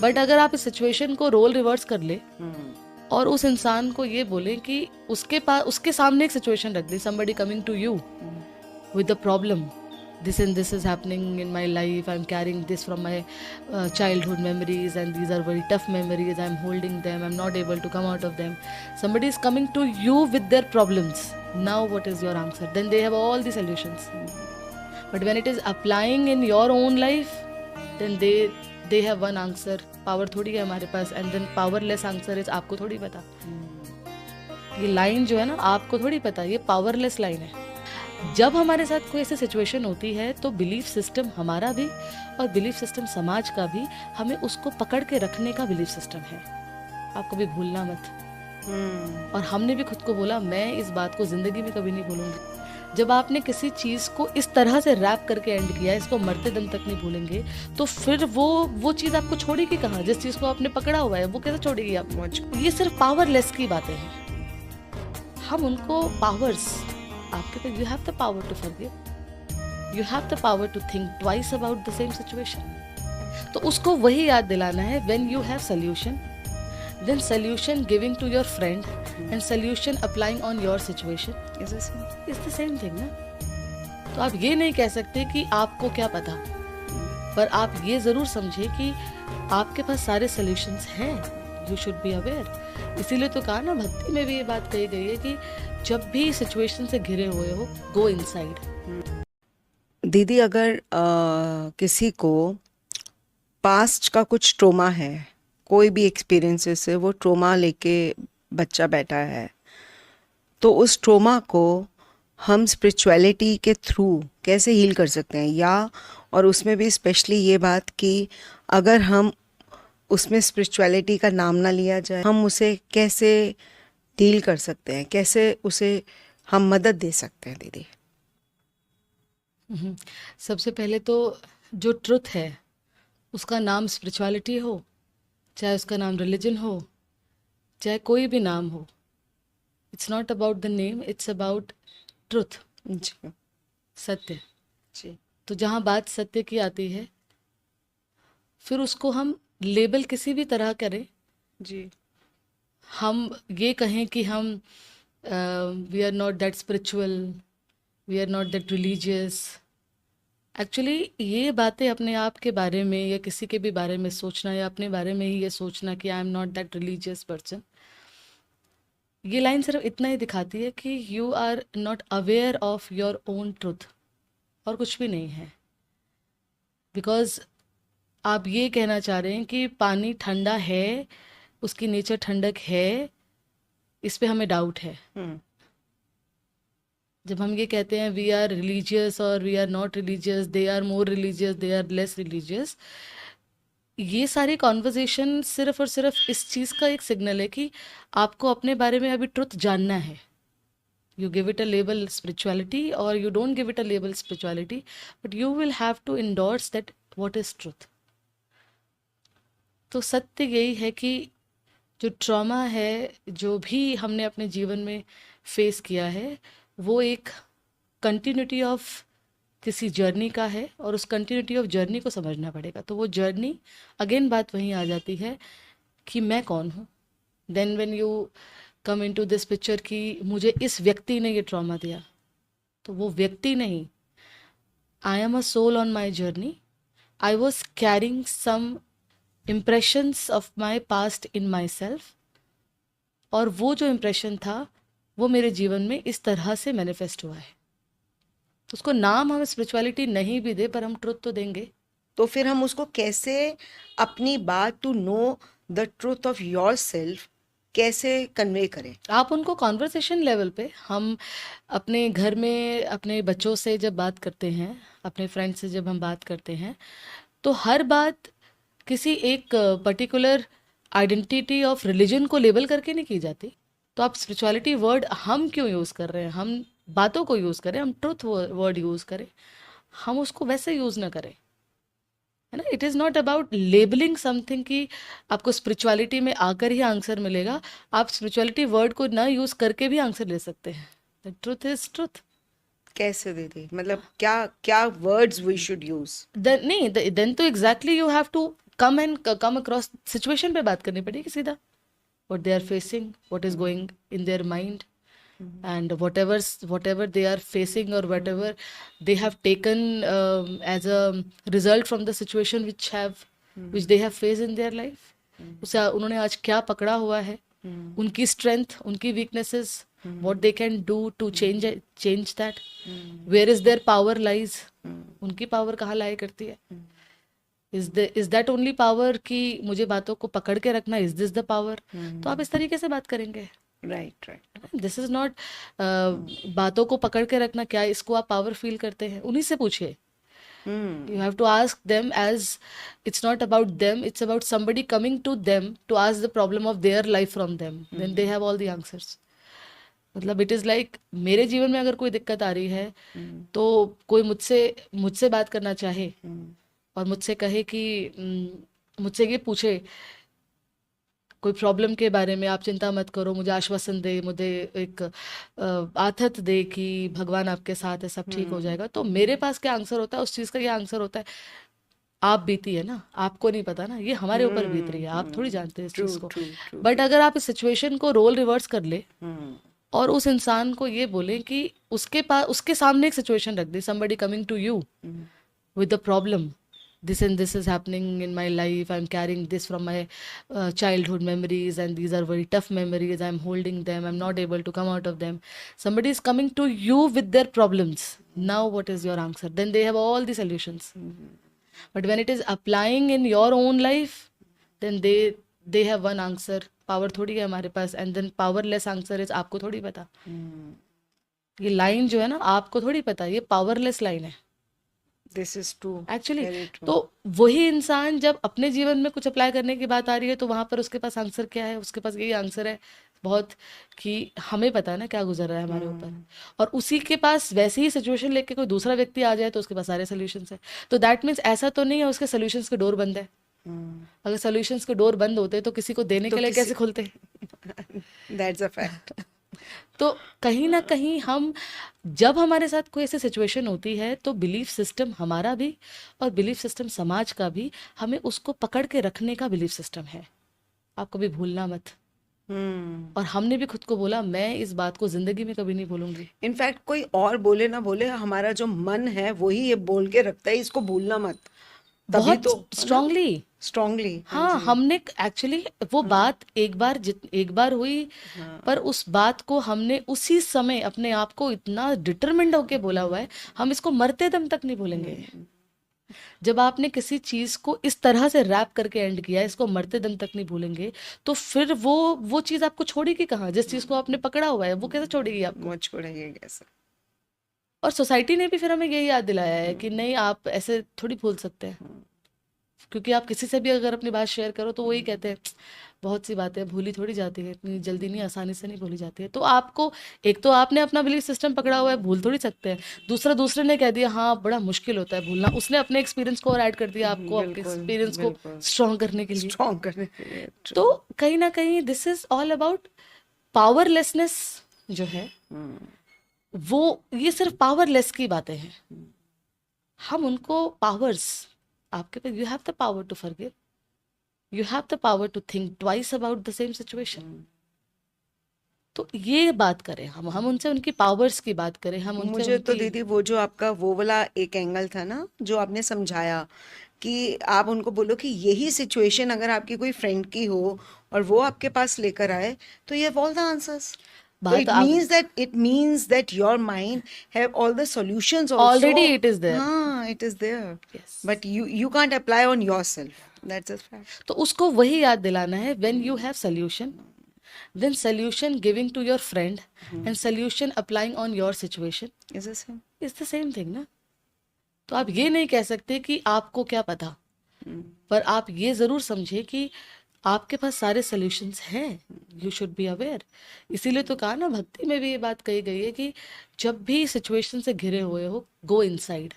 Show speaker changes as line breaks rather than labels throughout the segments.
But अगर आप इस सिचुएशन को रोल रिवर्स कर ले और उस इंसान को ये बोले कि उसके सामने एक सिचुएशन रख दी, somebody coming to you with a problem, this and this is happening in my life, I'm carrying this from my childhood memories and these are very tough memories, I'm holding them, I'm not able to come out of them. Somebody is coming to you with their problems. Now what is your answer? Then they have all the solutions. But when it is applying in your own life, then they have one answer. Power थोड़ी है हमारे पास, and then powerless answer is आपको थोड़ी पता. ये line जो है ना, आपको थोड़ी पता, ये पावरलेस लाइन है. जब हमारे साथ कोई ऐसी सिचुएशन होती है तो बिलीफ सिस्टम हमारा भी और बिलीफ सिस्टम समाज का भी, हमें उसको पकड़ के रखने का बिलीफ सिस्टम है. आप कभी भूलना मत. और हमने भी खुद को बोला, मैं इस बात को जिंदगी में कभी नहीं भूलूंगी. जब आपने किसी चीज को इस तरह से रैप करके एंड किया, इसको मरते दम तक नहीं भूलेंगे, तो फिर वो चीज आपको छोड़ेगी कहाँ? जिस चीज को आपने पकड़ा हुआ है वो कैसे छोड़ेगी आपको? ये सिर्फ पावरलेस की बातें हैं. हम उनको पावर्स, आपके पास, you have the power to forgive, you have the power to think twice about the same situation. तो उसको वही याद दिलाना है. When you have solution, then solution giving to your friend and solution applying on your situation is the same thing ना. तो आप ये नहीं कह सकते कि आपको क्या पता, पर आप ये जरूर समझे कि आपके पास सारे solutions हैं. you should be aware. इसीलिए तो कहा ना, भक्ति में भी ये बात कही गई है कि जब भी सिचुएशन से घिरे हुए हो, go inside.
दीदी, अगर किसी को पास्ट का कुछ ट्रोमा है, कोई भी एक्सपीरियंसेस से वो ट्रोमा लेके बच्चा बैठा है, तो उस ट्रोमा को हम स्पिरिचुअलिटी के थ्रू कैसे हील कर सकते हैं? या और उसमें भी स्पेशली ये बात कि अगर हम उसमें स्पिरिचुअलिटी का नाम ना लिया जाए, हम उसे कैसे डील कर सकते हैं, कैसे उसे हम मदद दे सकते हैं दीदी?
सबसे पहले तो जो ट्रुथ है उसका नाम स्पिरिचुअलिटी हो, चाहे उसका नाम रिलीजन हो, चाहे कोई भी नाम हो, it's not about the name, it's about truth.
जी
सत्य.
जी.
तो जहाँ बात सत्य की आती है, फिर उसको हम लेबल किसी भी तरह करें
जी.
हम ये कहें कि हम we are not that spiritual, we are not that religious. Actually ये बातें अपने आप के बारे में या किसी के भी बारे में सोचना, या अपने बारे में ही ये सोचना कि I am not that religious person, ये लाइन सिर्फ इतना ही दिखाती है कि you are not aware of your own truth, और कुछ भी नहीं है. बिकॉज आप ये कहना चाह रहे हैं कि पानी ठंडा है, उसकी नेचर ठंडक है, इस पे हमें डाउट है. जब हम ये कहते हैं वी आर रिलीजियस और we are not religious, they are more religious, they are less religious, ये सारी कॉन्वर्जेशन सिर्फ और सिर्फ इस चीज़ का एक सिग्नल है कि आपको अपने बारे में अभी ट्रुथ जानना है. You give it a label spirituality और you don't give it a label spirituality, but you will have to endorse that what is truth. तो सत्य यही है कि जो ट्रॉमा है, जो भी हमने अपने जीवन में फेस किया है, वो एक कंटिन्यूटी ऑफ किसी जर्नी का है, और उस कंटिन्यूटी ऑफ जर्नी को समझना पड़ेगा. तो वो जर्नी, अगेन बात वहीं आ जाती है कि मैं कौन हूँ. Then when you come into this picture कि मुझे इस व्यक्ति ने ये ट्रॉमा दिया, तो वो व्यक्ति नहीं, I am a soul on my journey. I was carrying some impressions of my past in my self, और वो जो इम्प्रेशन था वो मेरे जीवन में इस तरह से मैनिफेस्ट हुआ है. उसको नाम हम स्पिरिचुअलिटी नहीं भी दे, पर हम ट्रुथ तो देंगे.
तो फिर हम उसको कैसे अपनी बात, to know the truth of your self, कैसे कन्वे करें?
आप उनको कॉन्वर्सेशन लेवल पे, हम अपने घर में अपने बच्चों से जब बात करते हैं, अपने फ्रेंड से जब हम बात करते हैं, तो हर बात किसी एक पर्टिकुलर आइडेंटिटी ऑफ रिलीजन को लेबल करके नहीं की जाती. तो आप स्पिरिचुअलिटी वर्ड हम क्यों यूज़ कर रहे हैं? हम बातों को यूज़ करें, हम ट्रुथ वर्ड यूज़ करें, हम उसको वैसे यूज़ ना करें, है ना. It is not about labelling something कि आपको स्पिरिचुअलिटी में आकर ही आंसर मिलेगा. आप स्पिरिचुअलिटी वर्ड को ना यूज़ करके भी आंसर ले सकते हैं. The truth is truth.
कैसे दीदी? मतलब क्या क्या words we should use?
Then नहीं, देन तो exactly you have to come across situation पे बात करनी पड़ेगी सीधा, what they are facing, what is going in their mind, and whatever they are facing or whatever they have taken as a result from the situation which they have faced in their life, उसे उन्होंने आज क्या पकड़ा हुआ है, उनकी strength, उनकी weaknesses, what they can do to change that, where is their power lies, उनकी पावर कहाँ लाया करती है, is that only power कि मुझे बातों को पकड़ के रखना, is this the power, तो आप इस तरीके से बात करेंगे.
Right right.
This is not बातों को पकड़ के रखना, क्या इसको आप पावर फील करते हैं, उन्हीं से पूछिए. You have to ask them, as it's not about them, it's about somebody coming to them to ask the problem of their life from them. Then they have all the answers. मतलब it is like मेरे जीवन में अगर कोई दिक्कत आ रही है तो कोई मुझसे बात करना चाहे और मुझसे कहे कि मुझसे ये पूछे कोई प्रॉब्लम के बारे में, आप चिंता मत करो, मुझे आश्वासन दे, मुझे एक आथत दे कि भगवान आपके साथ है, सब ठीक हो जाएगा, तो मेरे पास क्या आंसर होता है उस चीज़ का, ये आंसर होता है आप बीती है ना, आपको नहीं पता ना, ये हमारे ऊपर बीत रही है, आप थोड़ी जानते हैं इस चीज़ को. बट अगर आप इस सिचुएशन को रोल रिवर्स कर ले और उस इंसान को ये बोले कि उसके सामने एक सिचुएशन रख दी, somebody coming to you with the problem, this and this is happening in my life, I'm carrying this from my childhood memories and these are very tough memories, I'm holding them, I'm not able to come out of them. Somebody is coming to you with their problems. Now what is your answer? Then they have all the solutions. But when it is applying in your own life, then they have one answer. Power थोड़ी है हमारे पास, and then powerless answer is आपको थोड़ी पता. ये line जो है ना, आपको थोड़ी पता, ये पावरलेस लाइन है.
This is true
actually. तो वही इंसान जब अपने जीवन में कुछ अप्लाई करने की बात आ रही है तो वहां पर उसके पास आंसर क्या है, उसके पास यही आंसर है बहुत कि हमें पता है ना क्या गुजर रहा है हमारे ऊपर, और उसी के पास वैसी ही सिचुएशन लेके कोई दूसरा व्यक्ति आ जाए तो उसके पास सारे सोल्यूशंस है. तो दैट मीन्स ऐसा तो नहीं है उसके सोल्यूशंस के डोर बंद है. अगर सोल्यूशंस के डोर बंद होते तो किसी को देने के लिए कैसे खुलते.
That's a fact.
तो कहीं ना कहीं हम जब हमारे साथ कोई ऐसी सिचुएशन होती है तो बिलीफ सिस्टम हमारा भी और बिलीफ सिस्टम समाज का भी, हमें उसको पकड़ के रखने का बिलीफ सिस्टम है. आप कभी भूलना मत. और हमने भी खुद को बोला मैं इस बात को जिंदगी में कभी नहीं भूलूंगी.
इनफैक्ट कोई और बोले ना बोले, हमारा जो मन है वही ये बोल के रखता है इसको भूलना मत.
बहुत स्ट्रांगली. हाँ, हमने एक्चुअली वो बात एक बार हुई, पर उस बात को हमने उसी समय अपने आप को इतना डिटरमिन्ड होके बोला हुआ है, हम इसको मरते दम तक नहीं भूलेंगे. जब आपने किसी चीज को इस तरह से रैप करके एंड किया, इसको मरते दम तक नहीं भूलेंगे, तो फिर वो चीज आपको छोड़ेगी कहाँ. जिस चीज को आपने पकड़ा हुआ है वो कैसे छोड़ेगी आपको.
छोड़ेगी कैसे.
और सोसाइटी ने भी फिर हमें यही याद दिलाया है कि नहीं, आप ऐसे थोड़ी भूल सकते हैं, क्योंकि आप किसी से भी अगर अपनी बात शेयर करो तो वही कहते हैं बहुत सी बातें भूली थोड़ी जाती है, इतनी जल्दी नहीं, आसानी से नहीं भूली जाती है. तो आपको एक तो आपने अपना बिलीफ सिस्टम पकड़ा हुआ है, भूल थोड़ी सकते हैं. दूसरे ने कह दिया हाँ बड़ा मुश्किल होता है भूलना, उसने अपने एक्सपीरियंस को और ऐड कर दिया आपको, आपके एक्सपीरियंस को स्ट्रॉन्ग करने के लिए. तो कहीं ना कहीं this is all about powerlessness जो है वो, ये सिर्फ पावरलेस की बातें हैं. हम उनको पावर्स, आपके पास you have the power to forgive, you have the power to think twice about the same situation. तो ये बात करें हम उनसे उनकी पावर्स की बात करें. हम उनसे
मुझे तो दीदी वो जो आपका वो वाला एक एंगल था ना जो आपने समझाया कि आप उनको बोलो कि यही सिचुएशन अगर आपकी कोई फ्रेंड की हो और वो आपके पास लेकर आए तो you have all the answers. So it means that your mind have all the solutions also.
Already it is there.
हाँ, it is there.
Yes.
But you can't apply on yourself. That's a fact.
तो उसको वही याद दिलाना है, when you have solution, then solution giving to your friend and solution applying on your situation
is the same.
Is the same thing ना. तो आप ये नहीं कह सकते कि आपको क्या पता, पर आप ये जरूर समझे कि आपके पास सारे सॉल्यूशंस हैं. You should be aware. इसीलिए तो कहा ना, भक्ति में भी ये बात कही गई है कि जब भी सिचुएशन से घिरे हुए हो, go inside.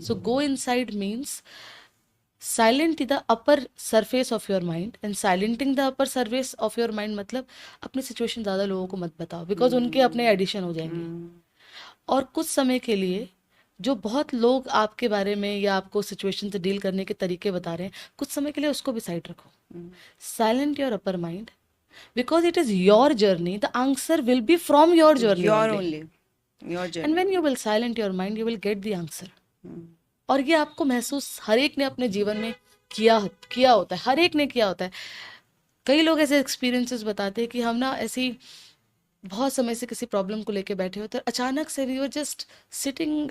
So go inside means silent the upper surface of your mind, and silenting the upper surface of your mind मतलब अपनी सिचुएशन ज़्यादा लोगों को मत बताओ, बिकॉज उनके अपने एडिशन हो जाएंगे. और कुछ समय के लिए जो बहुत लोग आपके बारे में या आपको सिचुएशन से डील करने के तरीके बता रहे हैं, कुछ समय के लिए उसको भी साइड रखो. Silent your upper mind, because it is your journey. The answer will be from your journey
Your
only.
only. Your journey.
And when you will silent your mind, you will get the answer. और ये आपको महसूस हर एक ने अपने जीवन में किया होता है, हर एक ने किया होता है. कई लोग ऐसे एक्सपीरियंसेस बताते हैं कि हम ना ऐसी बहुत समय से किसी प्रॉब्लम को लेके बैठे होते हैं, अचानक से we were just sitting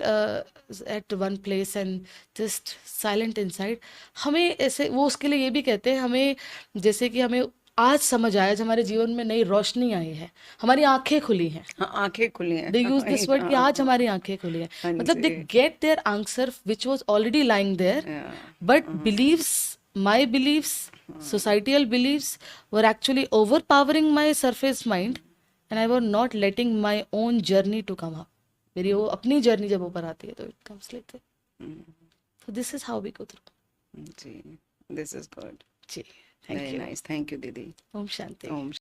at one place and just silent inside. हमें ऐसे वो उसके लिए ये भी कहते हैं, हमें जैसे कि हमें आज समझ आया, आज हमारे जीवन में नई रोशनी आई है, हमारी आंखें खुली हैं.
हाँ, आंखें खुली हैं.
दे यूज दिस वर्ड कि आज हमारी आंखें खुली हैं.
हाँ
मतलब दे
जी.
Get their answer which was already lying there,
Yeah.
but beliefs, my beliefs, societal beliefs were actually overpowering my surface mind, and I was not letting my own journey to come up. मेरी वो अपनी journey जब ऊपर आती है तो it comes like that. So this is how we go through.
Ji, this is good.
Ji, thank
Very
you.
nice. Thank you, दीदी.
Om Shanti.
Om